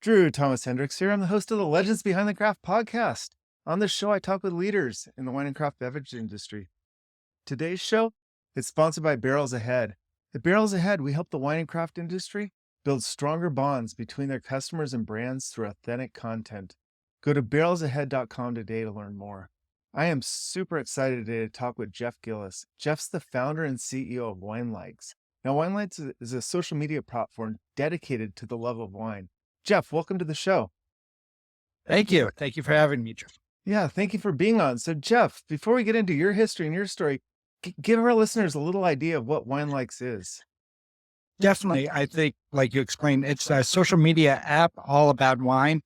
Drew Thomas Hendricks here. I'm the host of the Legends Behind the Craft podcast. On this show, I talk with leaders in the wine and craft beverage industry. Today's show is sponsored by Barrels Ahead. At Barrels Ahead, we help the wine and craft industry build stronger bonds between their customers and brands through authentic content. Go to barrelsahead.com today to learn more. I am super excited today to talk with Jeff Gillis. Jeff's the founder and CEO of Winelikes. Now, Winelikes is a social media platform dedicated to the love of wine. Jeff, welcome to the show. Thank you. Thank you for having me, Jeff. Yeah, thank you for being on. So, Jeff, before we get into your history and your story, give our listeners a little idea of what Winelikes is. Definitely. I think, like you explained, it's a social media app all about wine.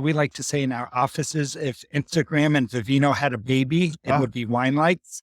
We like to say in our offices, if Instagram and Vivino had a baby, it would be Winelikes.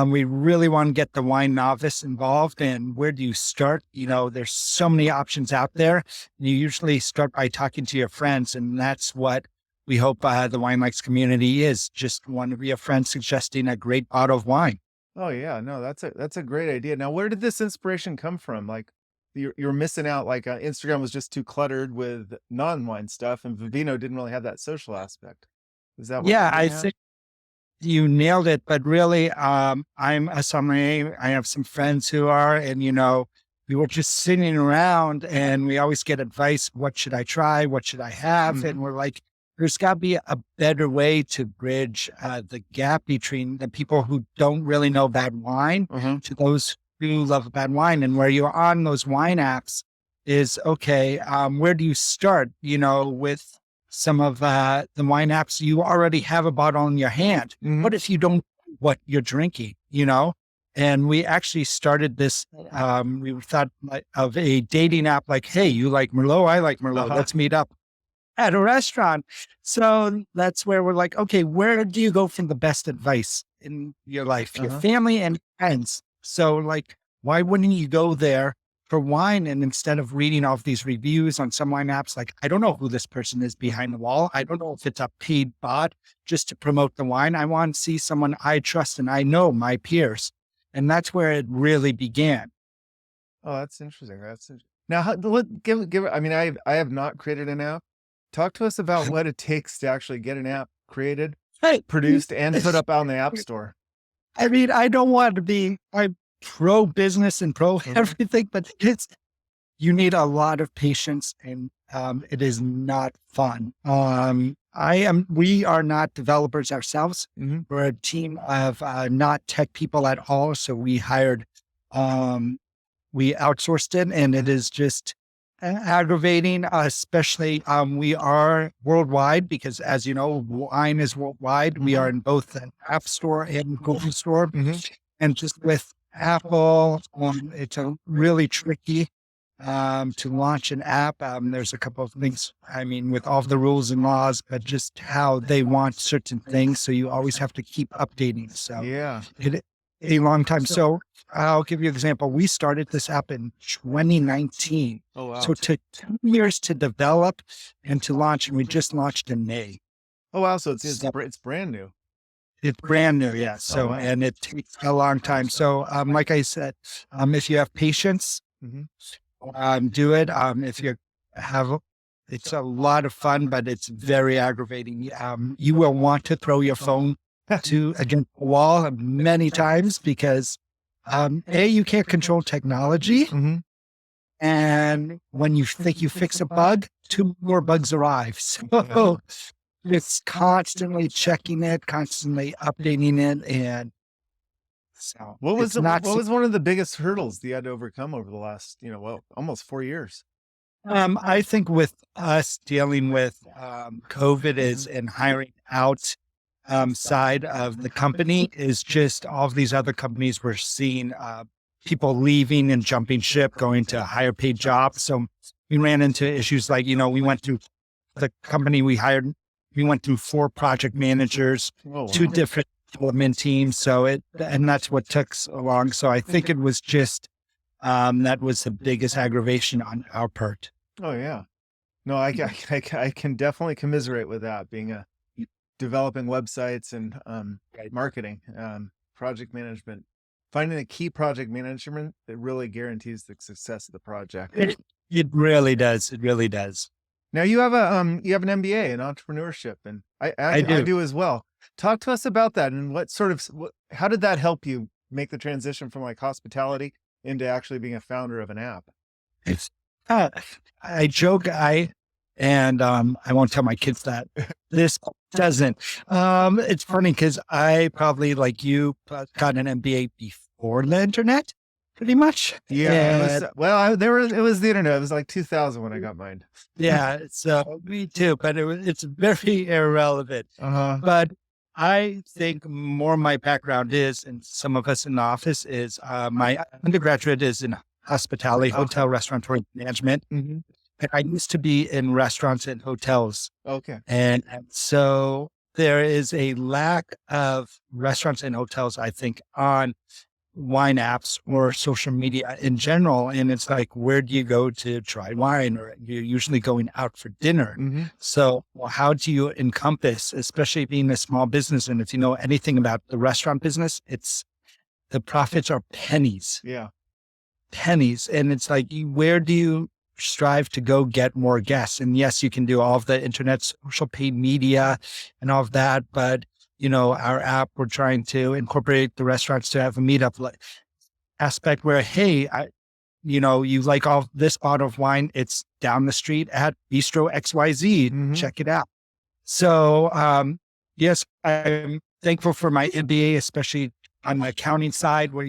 We really want to get the wine novice involved. And where do you start? You know, there's so many options out there. You usually start by talking to your friends. And that's what we hope the Winelikes community is. Just one of your friends suggesting a great bottle of wine. Oh yeah, no, that's a great idea. Now, where did this inspiration come from? Like you're missing out, like Instagram was just too cluttered with non-wine stuff and Vivino didn't really have that social aspect. Is that what I think you nailed it, but really, I'm a sommelier. I have some friends who are, and we were just sitting around and we always get advice. What should I try? What should I have? Mm-hmm. And we're like, there's got to be a better way to bridge the gap between the people who don't really know about wine to those who love about wine. And where you're on those wine apps is, okay, where do you start? With some of the wine apps, you already have a bottle in your hand. Mm-hmm. What if you don't know what you're drinking, And we actually started this, we thought of a dating app like, hey, you like Merlot? I like Merlot. Let's meet up at a restaurant. So that's where we're like, okay, where do you go for the best advice in your life, your family and friends? So like, why wouldn't you go there for wine? And instead of reading off these reviews on some wine apps, like, I don't know who this person is behind the wall. I don't know if it's a paid bot just to promote the wine. I want to see someone I trust and I know, my peers. And that's where it really began. Oh, that's interesting. Now, give. I mean, I have not created an app. Talk to us about what it takes to actually get an app created, produced, and put up on the App Store. I mean, I don't want to be pro business and pro everything, but you need a lot of patience and it is not fun. We are not developers ourselves. Mm-hmm. We're a team of not tech people at all. So we hired, we outsourced it, and it is just aggravating, especially we are worldwide because, as you know, wine is worldwide. Mm-hmm. We are in both an App Store and Google Store. Mm-hmm. And just with Apple, it's really tricky to launch an app. There's a couple of things, I mean, with all the rules and laws, but just how they want certain things. So you always have to keep updating. So yeah, a long time. So I'll give you an example. We started this app in 2019. Oh, wow. So it took 2 years to develop and to launch, and we just launched in May. Oh, wow. So it's brand new. It's brand new, yeah. So, and it takes a long time. So, like I said, if you have patience, do it. If you have, it's a lot of fun, but it's very aggravating. You will want to throw your phone against the wall many times because, you can't control technology. Mm-hmm. And when you think you fix a bug, 2 more bugs arrive. So it's constantly checking it, constantly updating it. And so what was one of the biggest hurdles that you had to overcome over the last, almost 4 years? I think with us dealing with COVID is and hiring out side of the company is just all of these other companies we're seeing people leaving and jumping ship, going to higher paid jobs. So we ran into issues like, we went through the company we hired. We went through 4 project managers, 2 different development teams. So and that's what took so long. So I think it was just, that was the biggest aggravation on our part. Oh yeah. No, I can definitely commiserate with that, being developing websites and marketing, project management, finding a key project management that really guarantees the success of the project. It really does. It really does. Now you have an MBA in entrepreneurship, and I I I do. do as well. Talk to us about that, and how did that help you make the transition from like hospitality into actually being a founder of an app? It's, uh, I joke, I won't tell my kids that this doesn't. It's funny because I probably like you got an MBA before the internet, pretty much. Yeah, it was And it was the internet. It was like 2000 when I got mine. yeah, so me too, but it's very irrelevant. Uh-huh. But I think more my background is, and some of us in the office is, my undergraduate is in hospitality, hotel, restaurant management. Mm-hmm. And I used to be in restaurants and hotels. Okay. And so there is a lack of restaurants and hotels, I think, on wine apps or social media in general. And it's like, where do you go to try wine? Or you're usually going out for dinner. Mm-hmm. So how do you encompass, especially being a small business? And if you know anything about the restaurant business, the profits are pennies. Yeah. Pennies. And it's like, where do you strive to go get more guests? And yes, you can do all of the internet, social paid media and all of that. But, our app, we're trying to incorporate the restaurants to have a meetup aspect where, hey, you like all this bottle of wine, it's down the street at Bistro XYZ. Mm-hmm. Check it out. So, yes, I'm thankful for my MBA, especially on the accounting side where,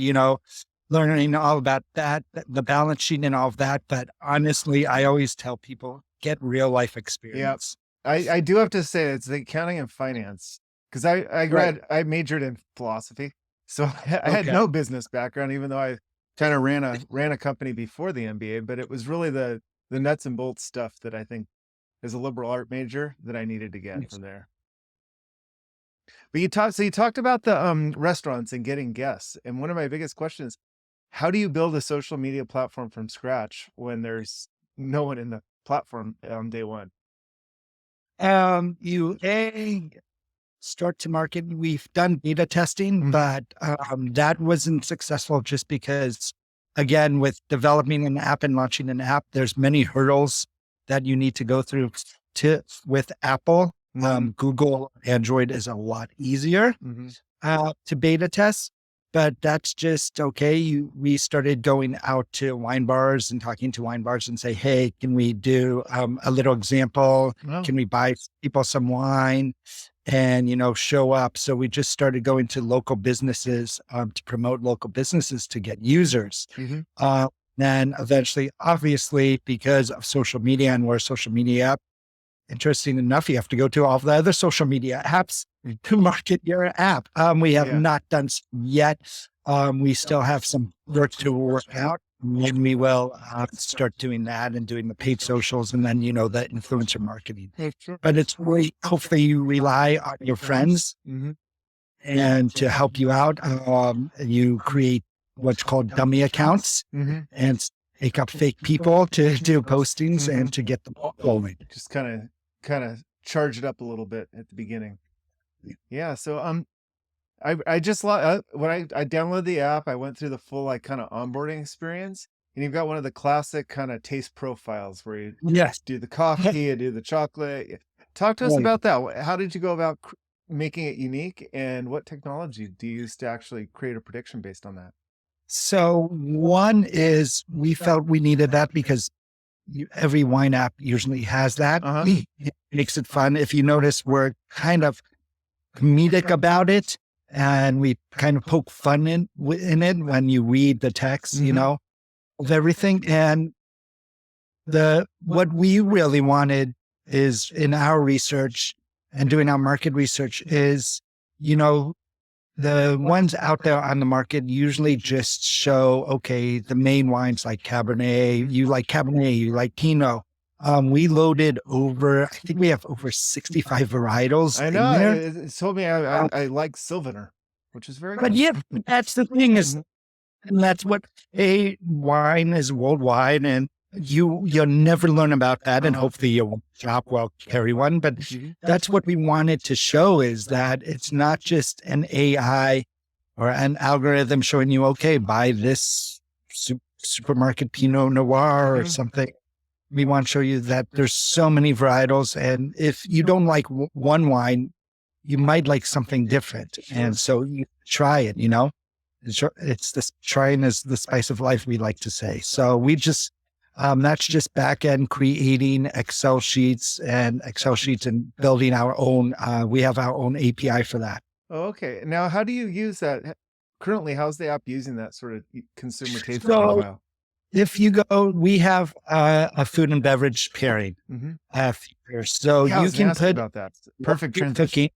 learning all about that, the balance sheet and all of that. But honestly, I always tell people, get real life experience. I do have to say it's the accounting and finance because I majored in philosophy, so I had no business background, even though I kind of ran a company before the MBA. But it was really the nuts and bolts stuff that I think, as a liberal art major, that I needed to get from there. But you talked about the restaurants and getting guests, and one of my biggest questions: how do you build a social media platform from scratch when there's no one in the platform on day one? You start to market. We've done beta testing, but that wasn't successful just because, again, with developing an app and launching an app, there's many hurdles that you need to go through. With Apple, Google, Android is a lot easier to beta test. But that's just okay. We started going out to wine bars and talking to wine bars and say, hey, can we do a little example? Oh. Can we buy people some wine and, show up? So we just started going to local businesses to promote local businesses to get users. Then eventually, obviously, because of social media and we're a social media app, interesting enough, you have to go to all the other social media apps to market your app. We have not done so yet. We still have some work to work out. And we will start doing that and doing the paid socials and then, the influencer marketing. But it's really, hopefully you rely on your friends and to help you out. You create what's called dummy accounts and take up fake people to do postings and to get them rolling. Just kind of charge it up a little bit at the beginning. Yeah. So I just when I downloaded the app, I went through the full kind of onboarding experience, and you've got one of the classic kind of taste profiles where you do the coffee, you do the chocolate. Talk to us about that. How did you go about making it unique, and what technology do you use to actually create a prediction based on that? So one is we felt we needed that because every wine app usually has that. It makes it fun. If you notice, we're kind of comedic about it, and we kind of poke fun in it when you read the text, of everything. And what we really wanted is, in our research and doing our market research, is, the ones out there on the market usually just show, okay, the main wines like Cabernet, you like Cabernet, you like Pinot. We loaded I think we have over 65 varietals. I know. It told me I like Sylvaner, which is very good. But yeah, that's the thing is, and that's what wine is worldwide, and you'll never learn about that, and hopefully you'll shop well, carry one. But that's what we wanted to show, is that it's not just an AI or an algorithm showing you, okay, buy this supermarket Pinot Noir or something. we want to show you that there's so many varietals. And if you don't like one wine, you might like something different. And so you try it, it's this trying is the spice of life, we like to say. So we just, that's just back end creating Excel sheets and building our own, we have our own API for that. Oh, okay. Now, how do you use that? Currently, how's the app using that sort of consumer taste So profile? if you go, we have a food and beverage pairing. So Yeah, I you was can ask put about that. Perfect you're transition. cooking.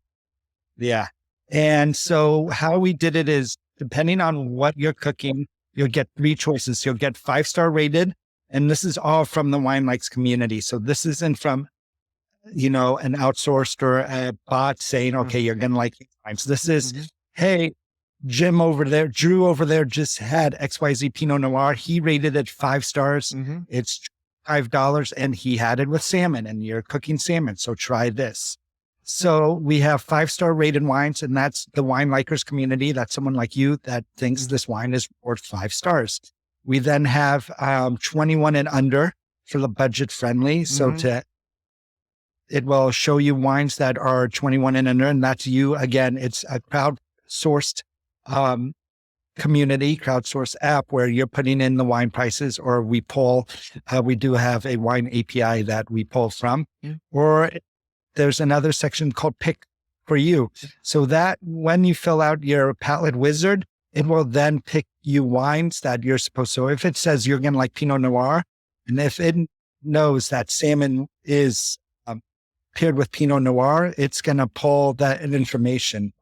Yeah. And so how we did it is, depending on what you're cooking, you'll get 3 choices. You'll get 5-star rated. And this is all from the Winelikes community. So this isn't from, an outsourced or a bot saying, okay, you're going to like these wines. This is, hey, Drew over there just had XYZ Pinot Noir. He rated it 5 stars. It's $5 and he had it with salmon and you're cooking salmon. So try this. So we have 5-star rated wines, and that's the Winelikers community. That's someone like you that thinks this wine is worth 5 stars. We then have 21 and under for the budget friendly. So it will show you wines that are 21 and under, and that's you. Again, it's a crowdsourced community, crowdsourced app where you're putting in the wine prices, or we pull. We do have a wine API that we pull from, or there's another section called Pick for You. So that when you fill out your palette wizard, it will then pick you wines that you're supposed to. So if it says you're going to like Pinot Noir, and if it knows that salmon is paired with Pinot Noir, it's going to pull that information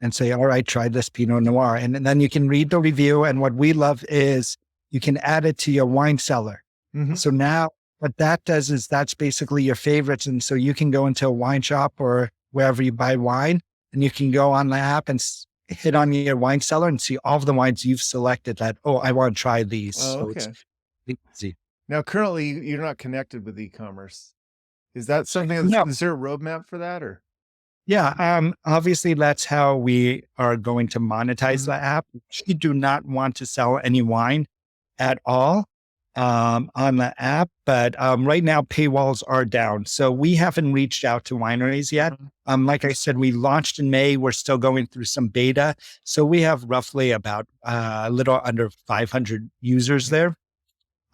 and say, all right, try this Pinot Noir. And then you can read the review. And what we love is you can add it to your wine cellar. So now what that does is that's basically your favorites. And so you can go into a wine shop or wherever you buy wine, and you can go on the app and hit on your wine cellar and see all of the wines you've selected that, I want to try these. So it's easy. Now, currently, you're not connected with e-commerce. Is that something, is there a roadmap for that, or? Yeah. Obviously that's how we are going to monetize the app. We do not want to sell any wine at all on the app, but right now paywalls are down. So we haven't reached out to wineries yet. Like I said, we launched in May. We're still going through some beta. So we have roughly about a little under 500 users there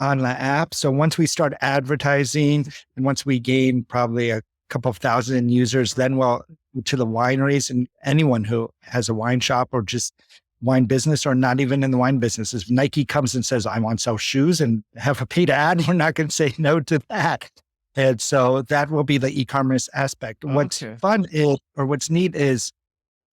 on the app. So once we start advertising and once we gain probably a couple of thousand users, then we'll to the wineries and anyone who has a wine shop or just wine business or not even in the wine business. If Nike comes and says, I want to sell shoes and have a paid ad, we're not going to say no to that. And so that will be the e-commerce aspect. What's fun is, or what's neat is,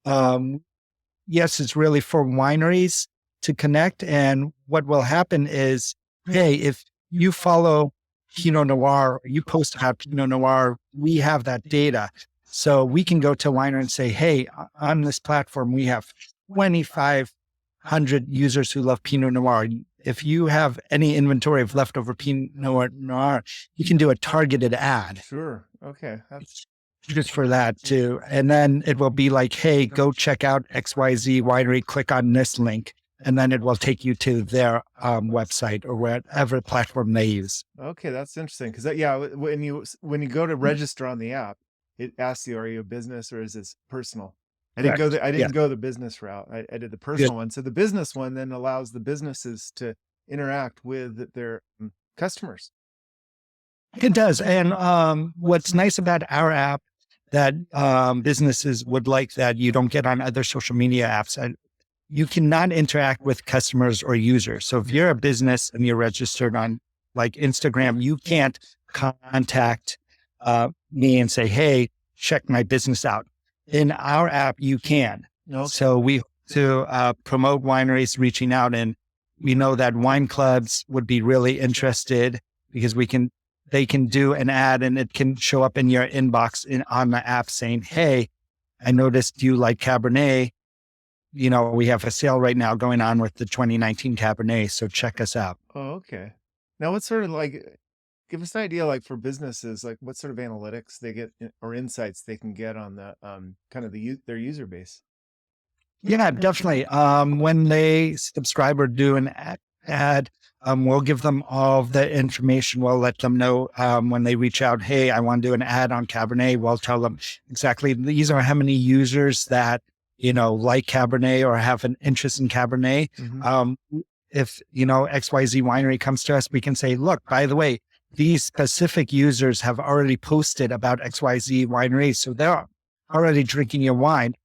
yes, it's really for wineries to connect. And what will happen is, hey, if you follow Pinot Noir, or you post about Pinot Noir, we have that data. So we can go to a winery and say, hey, on this platform, we have 2,500 users who love Pinot Noir. If you have any inventory of leftover Pinot Noir, you can do a targeted ad. Sure. Okay. That's just for that too. And then it will be like, hey, go check out XYZ winery, click on this link. And then it will take you to their website or whatever platform they use. Okay, that's interesting. Because when you go to register on the app, it asks you, are you a business or is this personal? I didn't go the business route. I did the personal one. So the business one then allows the businesses to interact with their customers. It does. And what's nice about our app that businesses would like that you don't get on other social media apps, you cannot interact with customers or users. So if you're a business and you're registered on like Instagram, you can't contact me and say, hey, check my business out. In our app, you can. Okay. So we to promote wineries reaching out, and we know that wine clubs would be really interested because they can do an ad and it can show up in your inbox on the app saying, hey, I noticed you like Cabernet. We have a sale right now going on with the 2019 Cabernet. So check us out. Oh, okay. Now what sort of give us an idea, for businesses, what sort of analytics they get or insights they can get on the kind of their user base. Yeah, definitely. When they subscribe or do an ad. We'll give them all of the information. We'll let them know when they reach out, hey, I want to do an ad on Cabernet. We'll tell them exactly these are how many users that, like Cabernet or have an interest in Cabernet. If, XYZ winery comes to us, we can say, look, by the way, these specific users have already posted about XYZ wineries. So they're already drinking your wine.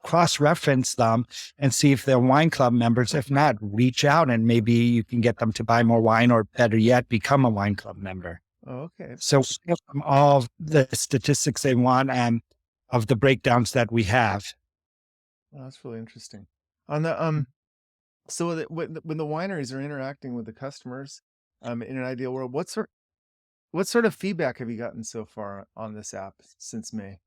Cross-reference them and see if they're wine club members. If not, reach out and maybe you can get them to buy more wine, or better yet, become a wine club member. Oh, okay. So give them all the statistics they want and of the breakdowns that we have. Oh, that's really interesting. On the so when the wineries are interacting with the customers, in an ideal world, what sort of feedback have you gotten so far on this app since May?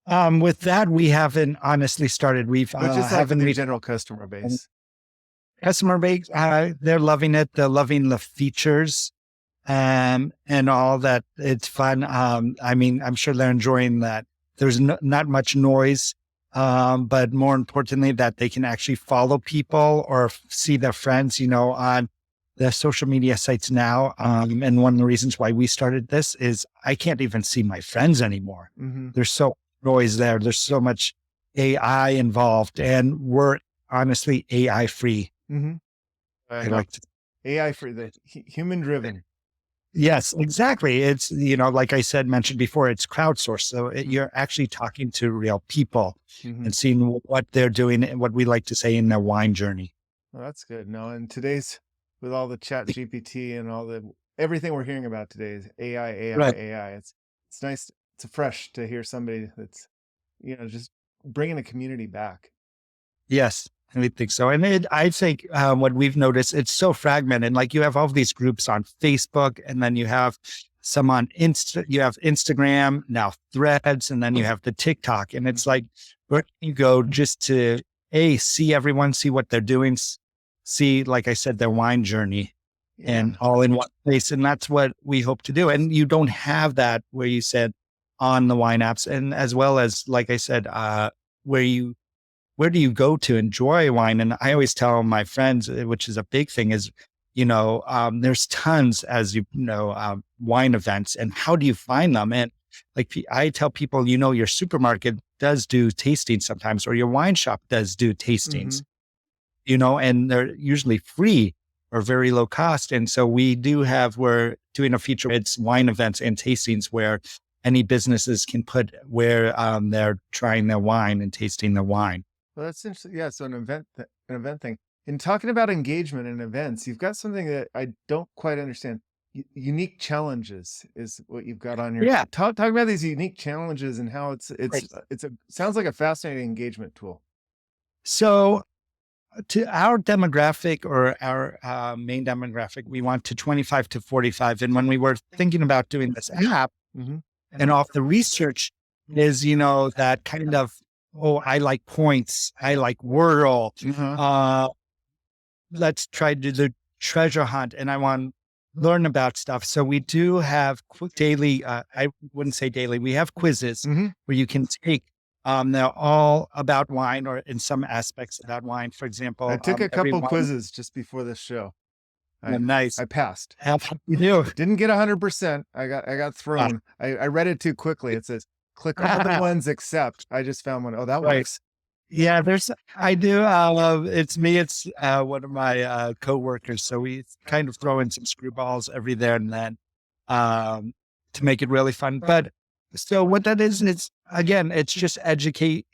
With that, we haven't honestly started. We've just like the general customer base. Customer base, they're loving it. They're loving the features and all that. It's fun. I'm sure they're enjoying that. There's not much noise, but more importantly, that they can actually follow people or see their friends, on the social media sites now. And one of the reasons why we started this is I can't even see my friends anymore. There's so noise there. There's so much AI involved, and we're honestly AI free. I like AI free, the human driven. Yes, exactly. It's, like I mentioned before, it's crowdsourced. So you're actually talking to real people and seeing what they're doing and what we like to say in their wine journey. Well, that's good. No, and today's, with all the chat GPT and everything we're hearing about today is AI. Right. AI. It's nice. It's fresh to hear somebody that's, just bringing the community back. Yes, I think so. And I think what we've noticed, it's so fragmented. Like you have all of these groups on Facebook, and then you have some on you have Instagram, now Threads, and then you have the TikTok. And it's like, where can you go just to see everyone, see what they're doing, see, like I said, their wine journey, and all in one place. And that's what we hope to do. And you don't have that where you said on the wine apps, and as well as, like I said, where do you go to enjoy wine? And I always tell my friends, which is a big thing, is, there's tons, as wine events, and how do you find them? And like I tell people, your supermarket does do tastings sometimes, or your wine shop does do tastings, and they're usually free or very low cost. And so we're doing a feature, it's wine events and tastings where any businesses can put where they're trying their wine and tasting their wine. Well, that's interesting. Yeah, so an event thing. In talking about engagement and events, you've got something that I don't quite understand. Unique challenges is what you've got on your. Yeah. Talk about these unique challenges and how sounds like a fascinating engagement tool. So, to our demographic, or our main demographic, we want to 25 to 45. And when we were thinking about doing this app, and off the research is, that kind of, I like points. I like Wordle. Let's try to do the treasure hunt. And I want to learn about stuff. So we do have daily, I wouldn't say daily, we have quizzes where you can take, they're all about wine, or in some aspects about wine. For example, I took a couple quizzes just before this show. Nice. I passed. How you do? Didn't get 100%. I got thrown. I read it too quickly. It says, click all the ones except. I just found one. Oh, that works. Yeah, I do. It's me. It's one of my coworkers. So we kind of throw in some screwballs every there and then to make it really fun. But so what that is, again, it's just education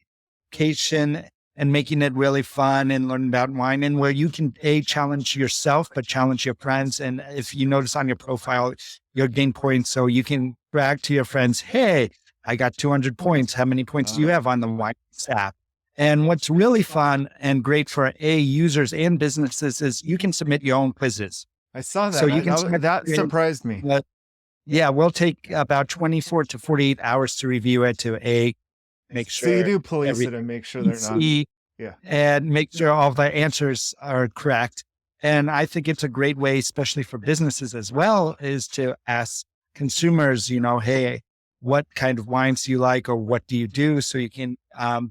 and making it really fun and learning about wine, and where you can challenge yourself, but challenge your friends. And if you notice on your profile, you'll gain points. So you can brag to your friends, hey, I got 200 points. How many points do you have on the wine app? And what's really fun and great for users and businesses is you can submit your own quizzes. I saw that. So you can that surprised me. Yeah, we'll take about 24 to 48 hours to review it to make sure. So you do police it and make sure they're not. And make sure all the answers are correct. And I think it's a great way, especially for businesses as well, is to ask consumers, hey, what kind of wines do you like, or what do you do, so you can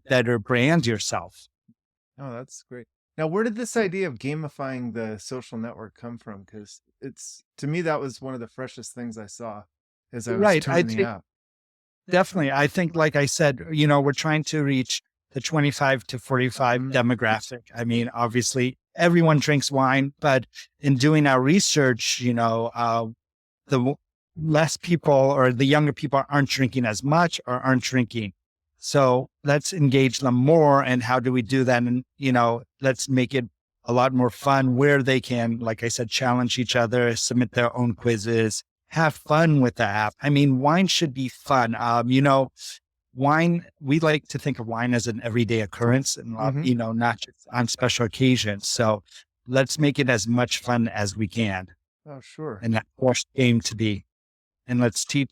better brand yourself. Oh, that's great. Now, where did this idea of gamifying the social network come from? Because it's, to me, that was one of the freshest things I saw as I was Right. I touring the think app. definitely. I think, like I said, we're trying to reach the 25 to 45 demographic. I mean, obviously everyone drinks wine, but in doing our research, the less people or the younger people aren't drinking as much or aren't drinking. So let's engage them more. And how do we do that? And, let's make it a lot more fun where they can, like I said, challenge each other, submit their own quizzes, have fun with the app. I mean, wine should be fun. Wine, we like to think of wine as an everyday occurrence and, not just on special occasions. So let's make it as much fun as we can. Oh, sure. And that forced game to be. And let's teach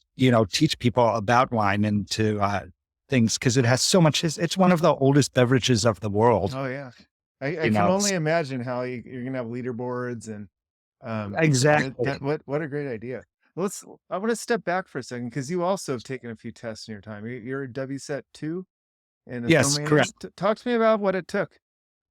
people about wine and to things, because it has so much. It's one of the oldest beverages of the world. Oh, yeah. I can only imagine how you're going to have leaderboards and exactly. What a great idea. I want to step back for a second because you also have taken a few tests in your time. You're a WSET 2 and yes, correct. Talk to me about what it took.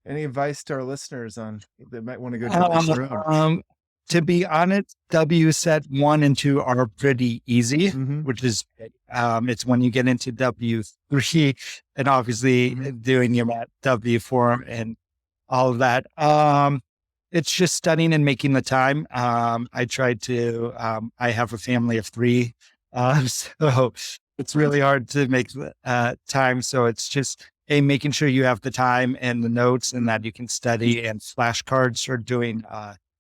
Any advice to our listeners on that might want to go down this road? To be honest, WSET 1 and 2 are pretty easy, which is it's when you get into W3 and obviously doing your W4 and all of that. It's just studying and making the time. I tried to, I have a family of 3, so it's really hard to make time. So it's just making sure you have the time and the notes and that you can study, and flashcards or doing,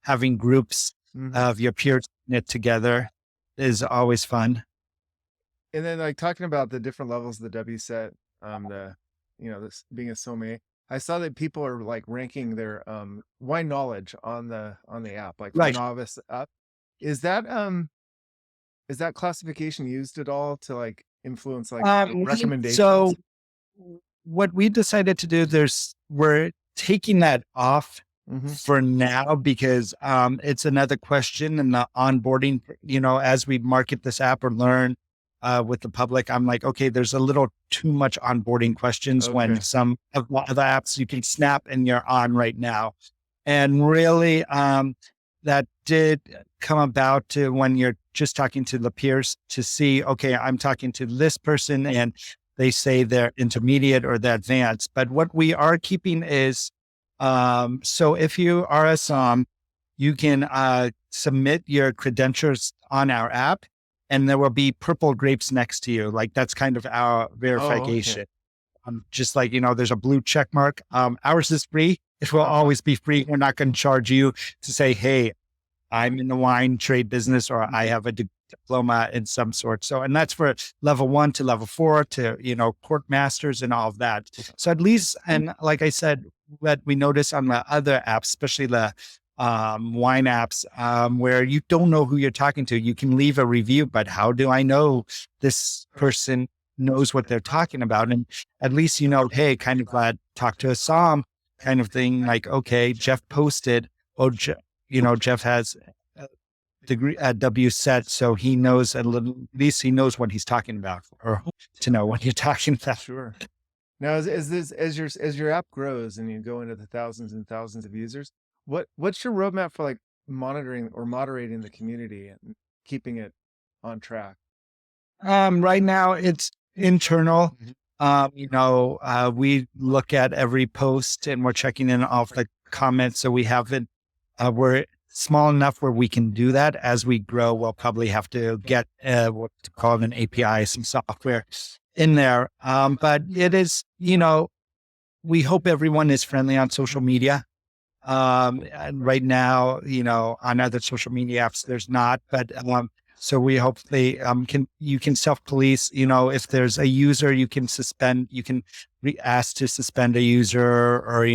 having groups of your peers knit together is always fun. And then like talking about the different levels of the WSET, this being a sommelier, I saw that people are like ranking their wine knowledge on the app, like right. novice up. Is that classification used at all to like influence like recommendations? So what we decided to do, we're taking that off for now because it's another question in the onboarding, as we market this app or learn with the public. I'm like, okay, there's a little too much onboarding questions when some of the other apps you can snap and you're on right now. And really, that did come about to when you're just talking to the peers to see, okay, I'm talking to this person and they say they're intermediate or they're advanced. But what we are keeping is, so if you are a SOM, you can submit your credentials on our app and there will be purple grapes next to you. Like that's kind of our verification. Just like, there's a blue check mark. Ours is free. It will always be free. We're not going to charge you to say, hey, I'm in the wine trade business or I have a diploma in some sort. So, and that's for level 1 to level 4 to, court masters and all of that. So at least, and like I said, what we notice on the other apps, especially the wine apps, where you don't know who you're talking to, you can leave a review, but how do I know this person knows what they're talking about? And at least, hey, kind of glad talk to a SOM kind of thing. Like, okay, Jeff posted, Jeff has a degree at WSET, so he knows at least he knows what he's talking about, or to know what you're talking about. Sure. Now, as your app grows and you go into the thousands and thousands of users, what's your roadmap for like monitoring or moderating the community and keeping it on track? Right now it's internal. We look at every post and we're checking in off the comments. So we haven't, we're small enough where we can do that. As we grow, we'll probably have to get what to call an API, some software in there. But it is, we hope everyone is friendly on social media. And right now, on other social media apps, there's not, but, so we hopefully you can self-police, if there's a user, you can ask to suspend a user or,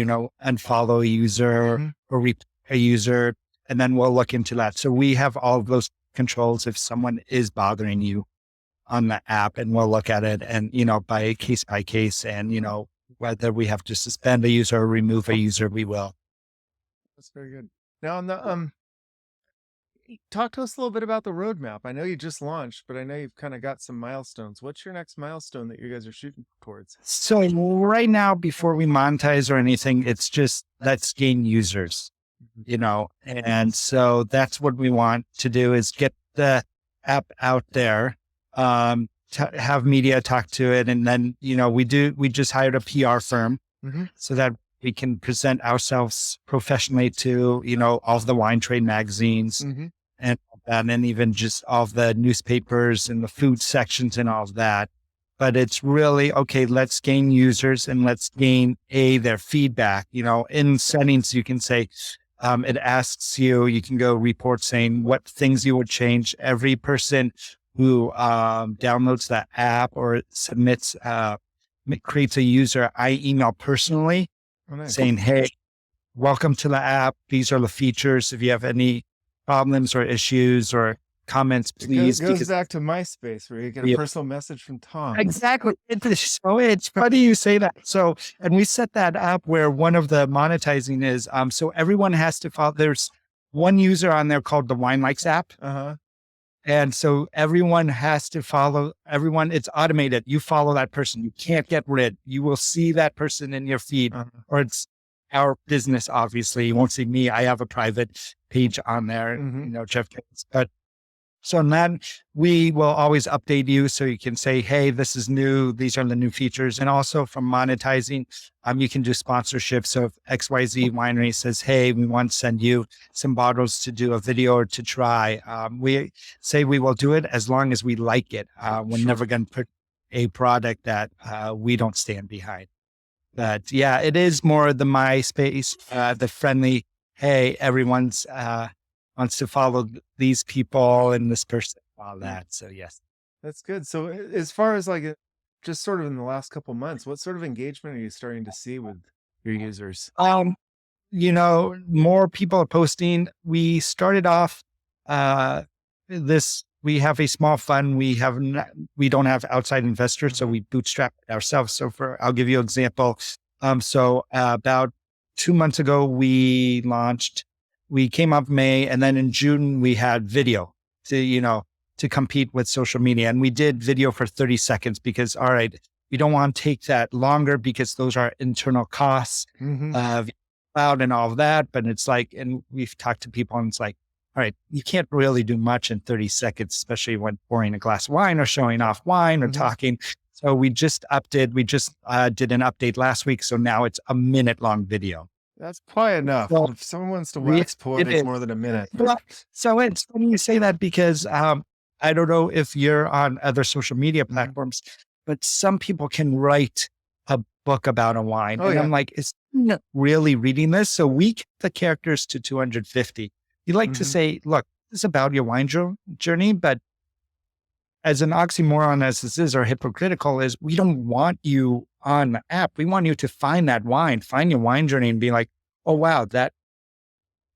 unfollow a user or a user, and then we'll look into that. So we have all of those controls if someone is bothering you on the app, and we'll look at it and, by case, and, whether we have to suspend a user or remove a user, we will. That's very good. Now on the, Talk to us a little bit about the roadmap. I know you just launched, but I know you've kind of got some milestones. What's your next milestone that you guys are shooting towards? So right now, before we monetize or anything, it's just let's gain users, and so that's what we want to do is get the app out there, have media talk to it. And then, we just hired a PR firm so that we can present ourselves professionally to, all of the wine trade magazines and even just all of the newspapers and the food sections and all of that. But it's really, okay, let's gain users and let's gain their feedback. In settings, you can say, it asks you can go report saying what things you would change. Every person who downloads the app or submits, creates a user, I email personally saying, hey, welcome to the app. These are the features. If you have any problems or issues or comments, please. It goes back to MySpace where you get a personal message from Tom. Exactly. It's funny you say that. So, and we set that up where one of the monetizing is, so everyone has to follow, there's one user on there called the Winelikes app. And so everyone has to follow it's automated. You follow that person. You can't get rid. You will see that person in your feed or it's our business. Obviously you won't see me. I have a private page on there, Jeff Gillis. But so then we will always update you so you can say, hey, this is new. These are the new features. And also from monetizing, you can do sponsorship. So if XYZ winery says, hey, we want to send you some bottles to do a video or to try, we say we will do it as long as we like it. We're never going to put a product that we don't stand behind. But yeah, it is more the MySpace, the friendly, hey, everyone's wants to follow these people and this person, all that. So yes. That's good. So as far as just sort of in the last couple months, what sort of engagement are you starting to see with your users? More people are posting. We started off we have a small fund. We don't have outside investors, so we bootstrap it ourselves. So I'll give you an example. So about 2 months ago, we came up May, and then in June we had video to compete with social media. And we did video for 30 seconds because, all right, we don't want to take that longer because those are internal costs of cloud and all of that. But it's and we've talked to people and it's all right, you can't really do much in 30 seconds, especially when pouring a glass of wine or showing off wine or talking. So we just did an update last week. So now it's a minute-long video. That's probably enough. Well, if someone wants to wax poetic more than a minute. So it's funny you say that because I don't know if you're on other social media platforms, but some people can write a book about a wine. I'm like, is not really reading this? So we keep the characters to 250. You like to say, look, this is about your wine journey, but as an oxymoron as this is, or hypocritical is, we don't want you on the app. We want you to find that wine, find your wine journey and be like, oh, wow, that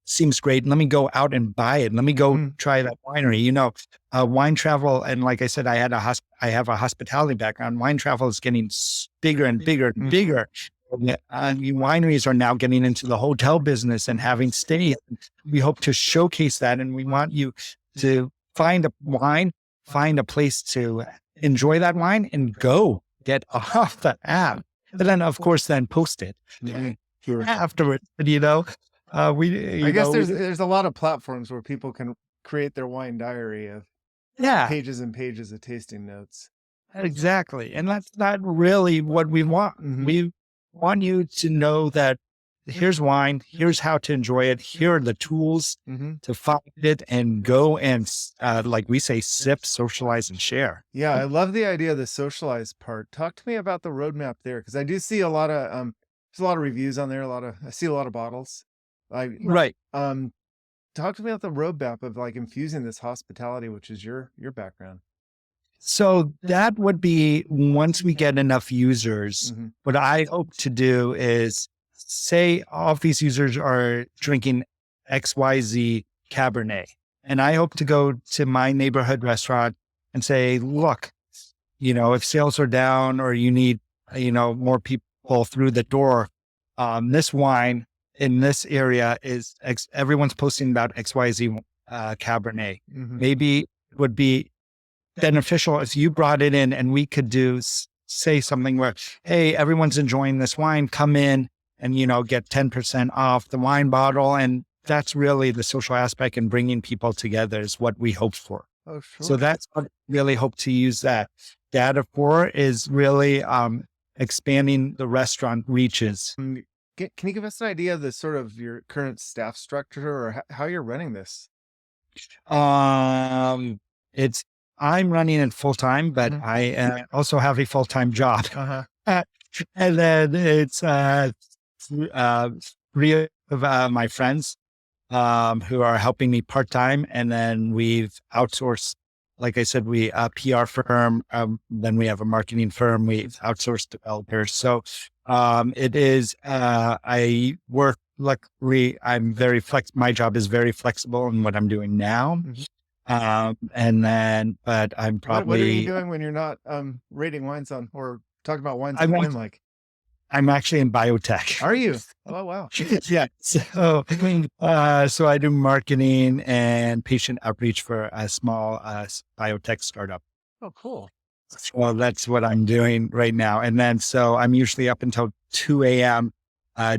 seems great. Let me go out and buy it. Let me go try that winery. Wine travel. And like I said, I have a hospitality background. Wine travel is getting bigger and bigger and bigger. Wineries are now getting into the hotel business and having stays. We hope to showcase that. And we want you to find a wine, find a place to enjoy that wine and go get off the app. And then, of course, then post it afterwards. I guess there's a lot of platforms where people can create their wine diary of pages and pages of tasting notes. Exactly. And that's not really what we want. We want you to know that here's wine, here's how to enjoy it, here are the tools to find it and go and, like we say, sip, socialize, and share. Yeah, I love the idea of the socialize part. Talk to me about the roadmap there, because I do see a lot of there's a lot of reviews on there. I see a lot of bottles. Right. Talk to me about the roadmap of infusing this hospitality, which is your background. So that would be once we get enough users. What I hope to do is say all of these users are drinking XYZ Cabernet. And I hope to go to my neighborhood restaurant and say, look, if sales are down or you need, more people through the door, this wine in this area is everyone's posting about XYZ Cabernet. Mhm. Maybe it would be beneficial if you brought it in and we could say something where, hey, everyone's enjoying this wine, come in and, get 10% off the wine bottle. And that's really the social aspect and bringing people together is what we hope for. Oh, So sure. that's what I really hope to use that data for, is really expanding the restaurant reaches. Can you give us an idea of the sort of your current staff structure or how you're running this? Um, it's I'm running it full time, but Mhm. I also have a full time job. Uh-huh. And then it's uh, three of my friends who are helping me part time, and then we've outsourced. Like I said, we a PR firm. Then we have a marketing firm. We've outsourced developers. So it is. I work. Luckily, I'm very My job is very flexible in what I'm doing now. Mhm. But I'm What are you probably. doing when you're not rating wines on or talking about wines on I'm Winelike? I'm actually in biotech. Are you? Oh, wow. Yeah. So I do marketing and patient outreach for a small biotech startup. Oh, cool. Well, that's what I'm doing right now. And then, so I'm usually up until 2 a.m.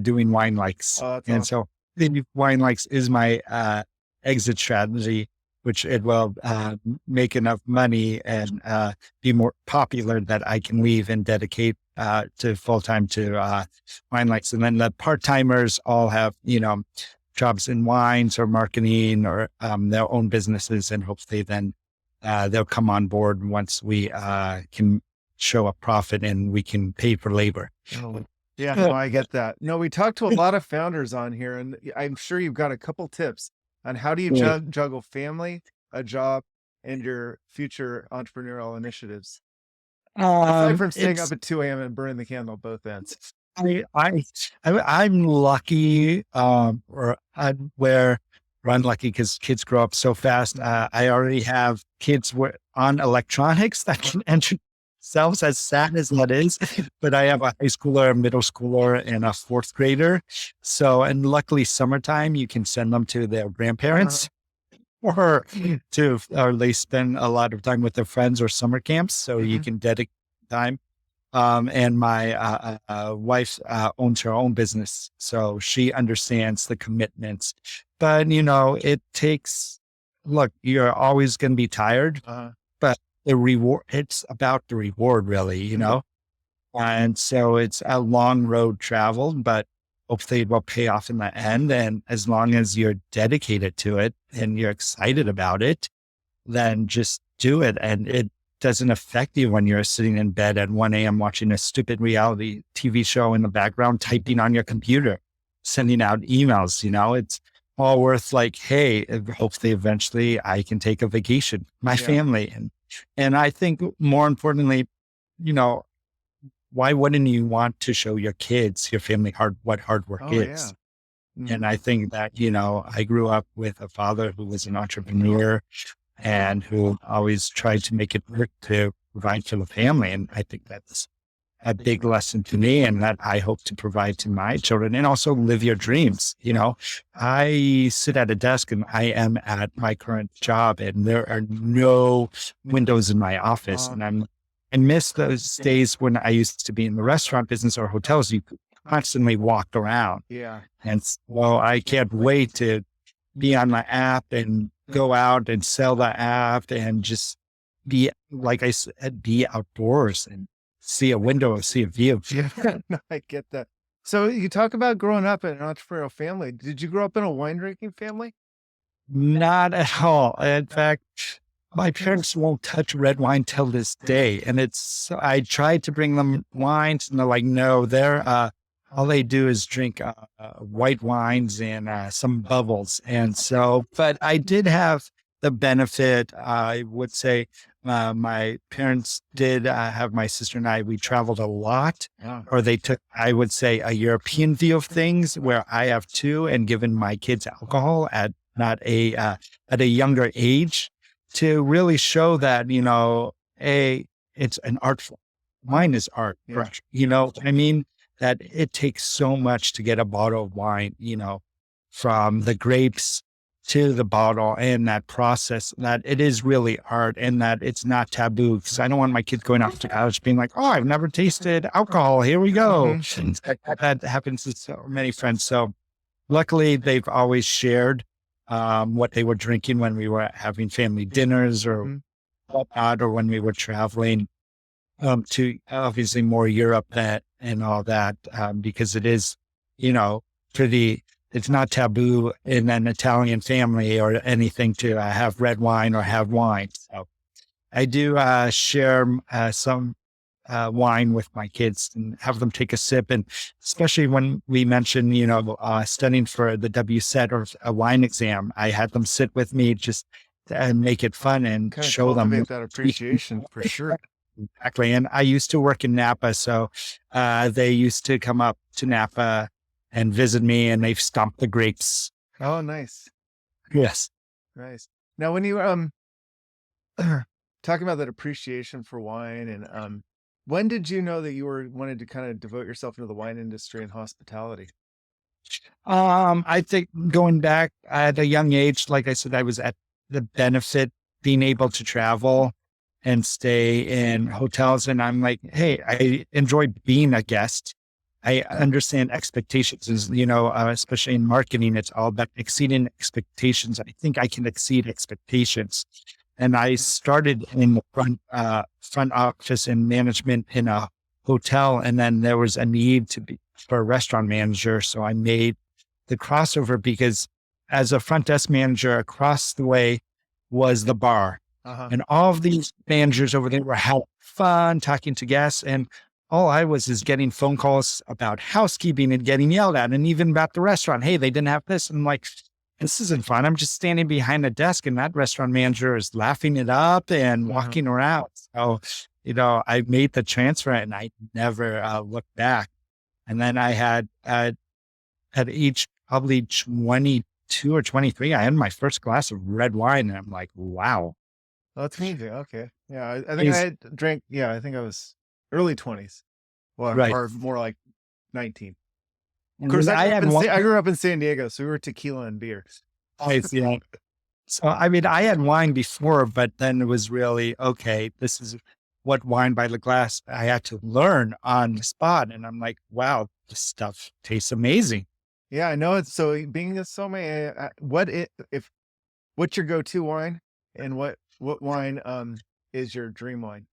Doing Winelikes. Oh, that's And awesome. so the Winelikes is my exit strategy, which it will make enough money and be more popular that I can leave and dedicate to full time to Winelikes. And then the part timers all have, jobs in wines or marketing or their own businesses, and hopefully then they'll come on board once we can show a profit and we can pay for labor. Oh, yeah, no, I get that. No, we talked to a lot of founders on here, and I'm sure you've got a couple tips on how do you Yeah. juggle family, a job, and your future entrepreneurial initiatives. Aside from staying up It's at 2 a.m. and burning the candle at both ends. I'm lucky, or unlucky because kids grow up so fast. I already have kids on electronics that can enter themselves, as sad as that is. But I have a high schooler, a middle schooler, and a fourth grader. So, and luckily, summertime you can send them to their grandparents. Or they spend a lot of time with their friends or summer camps, so you Mhm. can dedicate time. And my wife owns her own business, so she understands the commitments. But it takes. Look, you're always going to be tired, Uh-huh. but the reward. It's about the reward, really. Mhm. And so it's a long road traveled, but hopefully it will pay off in the end. And as long as you're dedicated to it and you're excited about it, then just do it. And it doesn't affect you when you're sitting in bed at 1 a.m. watching a stupid reality TV show in the background, typing on your computer, sending out emails. It's all worth hey, hopefully eventually I can take a vacation, my Yeah. family. And I think more importantly, you know, why wouldn't you want to show your kids, your family, what hard work Oh, yeah. is? Mhm. And I think that, I grew up with a father who was an entrepreneur and who always tried to make it work to provide for the family. And I think that's a big lesson to me, and that I hope to provide to my children, and also live your dreams. I sit at a desk and I am at my current job and there are no windows in my office. Uh, And I miss those days when I used to be in the restaurant business or hotels. You could constantly walk around. yeah. And so I can't wait to be on my app and go out and sell the app and just be, like I said, be outdoors and see a window, see a view. Yeah. No, I get that. So you talk about growing up in an entrepreneurial family. Did you grow up in a wine drinking family? Not at all. In fact, my parents won't touch red wine till this day. And I tried to bring them wines and they're like, no, all they do is drink white wines and some bubbles. And so, but I did have the benefit, I would say, my parents did have my sister and I, we traveled a lot, Yeah. or they took, I would say, a European view of things where I have two, and given my kids alcohol at not at a younger age to really show that, it's an art form. Wine is art, Yeah. correct? I mean, that it takes so much to get a bottle of wine, from the grapes to the bottle and that process, that it is really art and that it's not taboo. Because I don't want my kids going off to college being like, oh, I've never tasted alcohol. Here we go. That happens to so many friends. So luckily, they've always shared what they were drinking when we were having family dinners or whatnot, or when we were traveling to obviously more Europe and all that, because it is, it's not taboo in an Italian family or anything to have red wine or have wine. So I do share some wine with my kids and have them take a sip. And especially when we mentioned, studying for the WSET or a wine exam, I had them sit with me just and make it fun and kind of show them that appreciation for sure. Exactly. And I used to work in Napa. So they used to come up to Napa and visit me, and they've stomped the grapes. Oh, nice. Yes. Nice. Now, when you were talking about that appreciation for wine, and when did you know that you wanted to kind of devote yourself into the wine industry and hospitality? I think going back at a young age, like I said, I was at the benefit being able to travel and stay in hotels. And I'm like, hey, I enjoy being a guest. I understand expectations is, especially in marketing, it's all about exceeding expectations. I think I can exceed expectations. And I started in the front office and management in a hotel. And then there was a need for a restaurant manager. So I made the crossover because as a front desk manager, across the way was the bar. And all of these managers over there were having fun talking to guests. And all I was is getting phone calls about housekeeping and getting yelled at, and even about the restaurant. Hey, they didn't have this. And I'm like, this isn't fun. I'm just standing behind a desk and that restaurant manager is laughing it up and walking around. So, I made the transfer and I never looked back. And then I had at age probably 22 or 23, I had my first glass of red wine. And I'm like, wow. Oh, that's amazing. Okay. Yeah. I think I drank, I think I was early 20s. Well, Right. or more like 19. And Of course, then I grew up in San Diego, so we were tequila and beer. Yeah. So, I had wine before, but then it was really, okay, this is what wine by the glass I had to learn on the spot. And I'm like, wow, this stuff tastes amazing. Yeah, I know. It's so being a sommelier, what's your go-to wine, and what wine is your dream wine?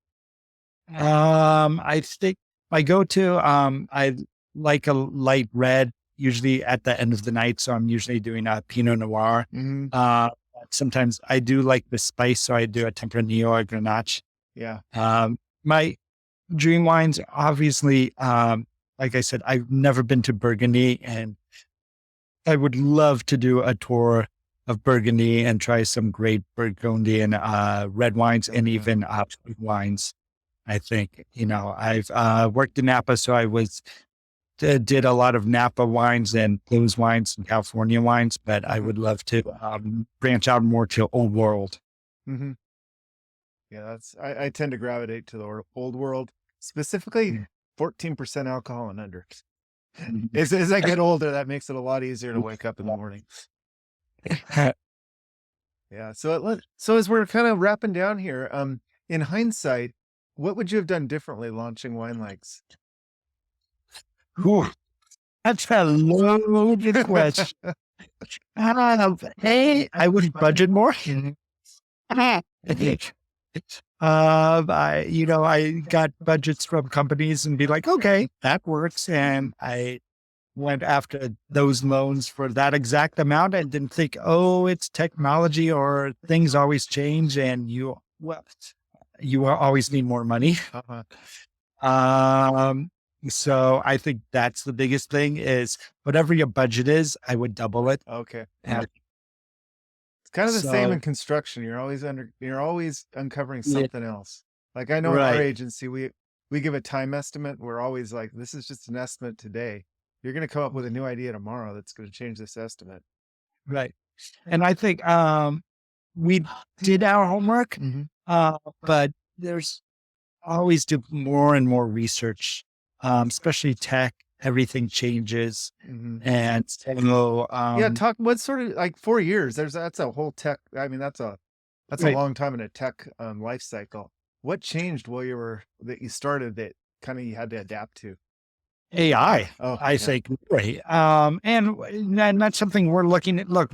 I think my go-to, I like a light red, usually at the end of the night. So I'm usually doing a Pinot Noir. Sometimes I do like the spice. So I do a Tempranillo or Grenache. Yeah. My dream wines, obviously, like I said, I've never been to Burgundy, and I would love to do a tour of Burgundy and try some great Burgundian red wines and even sweet wines. I think, I've worked in Napa, so I did a lot of Napa wines and those wines and California wines, but I would love to branch out more to Old World. Yeah, I tend to gravitate to the Old World, specifically 14% alcohol and under. As I get older, that makes it a lot easier to wake up in the morning. Yeah. So as we're kind of wrapping down here, in hindsight, what would you have done differently launching Winelikes? Ooh, that's a loaded question. I would budget more. I got budgets from companies and be like, okay, that works. And I went after those loans for that exact amount and didn't think, oh, it's technology or things always change and you always need more money. So I think that's the biggest thing is whatever your budget is, I would double it. Okay. It's kind of the same in construction. You're always uncovering something else. Like I know in our agency, we give a time estimate. We're always like, this is just an estimate today. You're going to come up with a new idea tomorrow that's going to change this estimate. Right. And I think we did our homework, but there's always do more and more research, especially tech everything changes. Mhm. And so, Talk. What sort of like 4 years? That's a whole tech. I mean, that's a right, long time in a tech life cycle. What changed while that you started that kind of you had to adapt to? AI, Oh, I yeah. think, right. And that's something we're looking at. Look,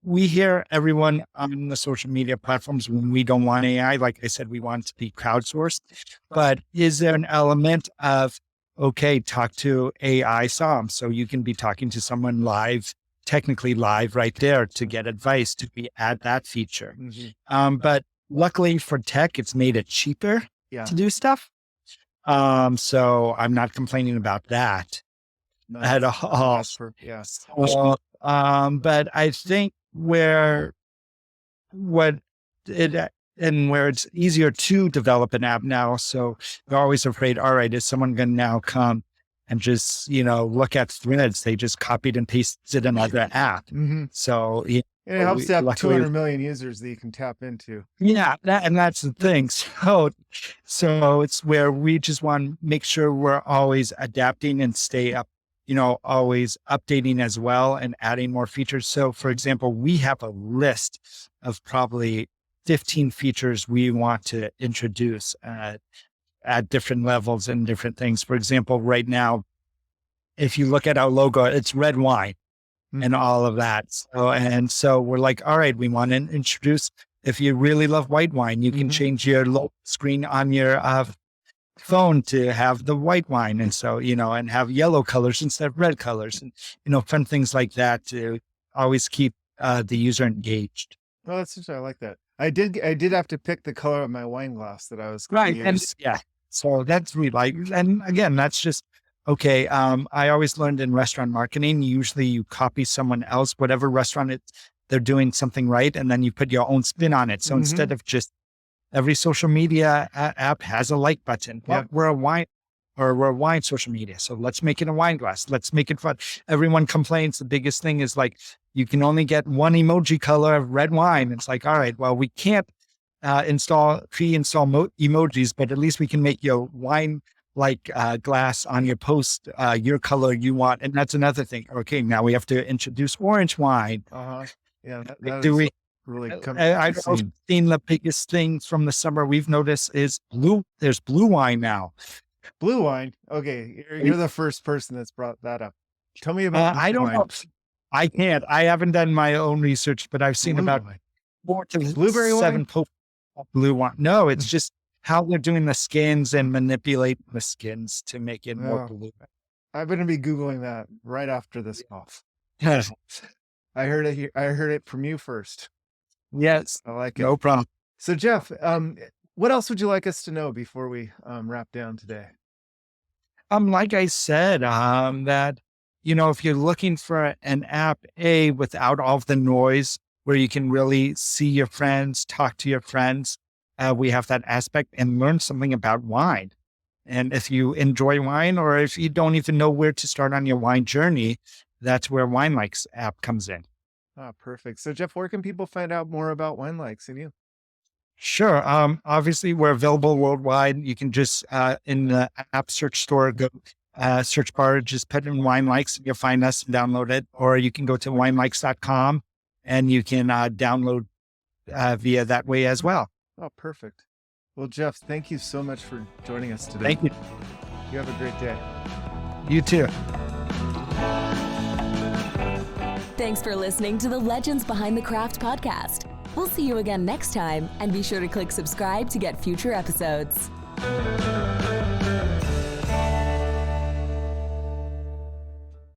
we hear everyone on the social media platforms when we don't want AI. Like I said, we want it to be crowdsourced. But is there an element of, okay, talk to AI some? So you can be talking to someone live, technically live right there to get advice. Do we add that feature? Mhm. But luckily for tech, it's made it cheaper Yeah. to do stuff. So I'm not complaining about that No, at all. that's perfect. Yeah. So, but I think what it and where it's easier to develop an app now. So you're always afraid, all right, is someone going to now come and just, look at threads? They just copied and pasted another app. Mm-hmm. So And it helps to have luckily, 200 million users that you can tap into. yeah, and that's the thing. So it's where we just want to make sure we're always adapting and stay up, always updating as well and adding more features. So for example, we have a list of probably 15 features we want to introduce at different levels and different things. For example, right now, if you look at our logo, it's red wine and all of that. So we're like, all right, we want to introduce, if you really love white wine, you can change your logo screen on your phone to have the white wine. And so, and have yellow colors instead of red colors and, fun things like that to always keep the user engaged. Oh, that's interesting. I like that. I did have to pick the color of my wine glass that I was going to And use. yeah, so that's really like, and again, that's just, okay. I always learned in restaurant marketing, usually you copy someone else, whatever restaurant they're doing something right. And then you put your own spin on it. So instead of just every social media app has a like button. Well, Yep. we're a wine social media. So let's make it a wine glass. Let's make it fun. Everyone complains. The biggest thing is like, you can only get one emoji color of red wine. It's like, all right, well, we can't pre-install emojis, but at least we can make your wine glass on your post, your color you want. And that's another thing. Okay, now we have to introduce orange wine. Yeah, that Do is we? really I've also seen the biggest things from the summer we've noticed is blue. There's blue wine now. Blue wine. Okay, you're the first person that's brought that up. Tell me about I blue don't know. wine. I can't. I haven't done my own research, but I've seen Blue about wine. 4 to Blueberry 7 wine? posts of blue wine. No, it's just how they're doing the skins and manipulating the skins to make it more blue. I'm going to be Googling that right after this call. I heard it here. I heard it from you first. Yes. I like it. No problem. So Jeff, what else would you like us to know before we wrap down today? Like I said, that, if you're looking for an app, without all of the noise where you can really see your friends, talk to your friends, we have that aspect and learn something about wine. And if you enjoy wine, or if you don't even know where to start on your wine journey, that's where Winelikes app comes in. Ah, perfect. So Jeff, where can people find out more about Winelikes and you? Sure. Obviously, we're available worldwide. You can just, in the app search store, go search bar, just put in Winelikes, you'll find us and download it. Or you can go to winelikes.com and you can download via that way as well. Oh, perfect. Well, Jeff, thank you so much for joining us today. Thank you. You have a great day. You too. Thanks for listening to the Legends Behind the Craft podcast. We'll see you again next time, and be sure to click subscribe to get future episodes.